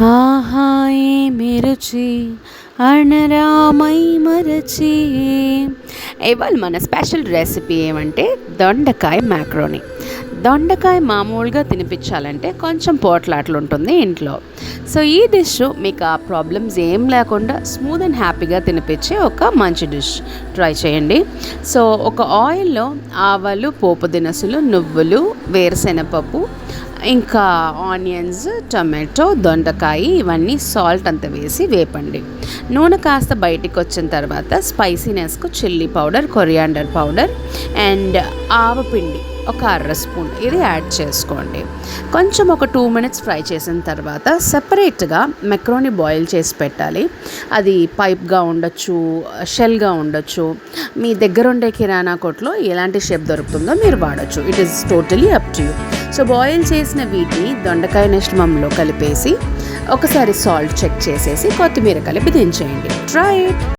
ఆహా ఏమి రుచి అణరామై మరచి. ఇవాళ మన స్పెషల్ రెసిపీ ఏమంటే దొండకాయ మ్యాక్రోనీ. దొండకాయ మామూలుగా తినిపించాలంటే కొంచెం పోట్లాట్లు ఉంటుంది ఇంట్లో. సో ఈ డిష్ మీకు ఆ ప్రాబ్లమ్స్ ఏం లేకుండా స్మూత్ అండ్ హ్యాపీగా తినిపించే ఒక మంచి డిష్. ట్రై చేయండి. సో ఒక ఆయిల్లో ఆవాలు, పోపు దినుసులు, నువ్వులు, వేరుశెనగపప్పు, ఇంకా ఆనియన్స్, టమాటో, దొండకాయ ఇవన్నీ సాల్ట్ అంతా వేసి వేపండి. నూనె కాస్త బయటికి వచ్చిన తర్వాత స్పైసీనెస్కు chilli powder, coriander powder and ఆవపిండి ఒక 1/2 స్పూన్ ఇది యాడ్ చేసుకోండి. కొంచెం ఒక 2 మినిట్స్ ఫ్రై చేసిన తర్వాత సపరేట్గా మెక్రోని బాయిల్ చేసి పెట్టాలి. అది పైప్గా ఉండొచ్చు, షెల్గా ఉండొచ్చు. మీ దగ్గర ఉండే కిరాణా కొట్లో ఎలాంటి షేప్ దొరుకుతుందో మీరు వాడచ్చు. It is totally up to you. So boil చేసిన వీటిని దొండకాయ మిశ్రమంలో కలిపేసి ఒకసారి సాల్ట్ చెక్ చేసేసి కొత్తిమీర కలిపి దించేయండి. Try it.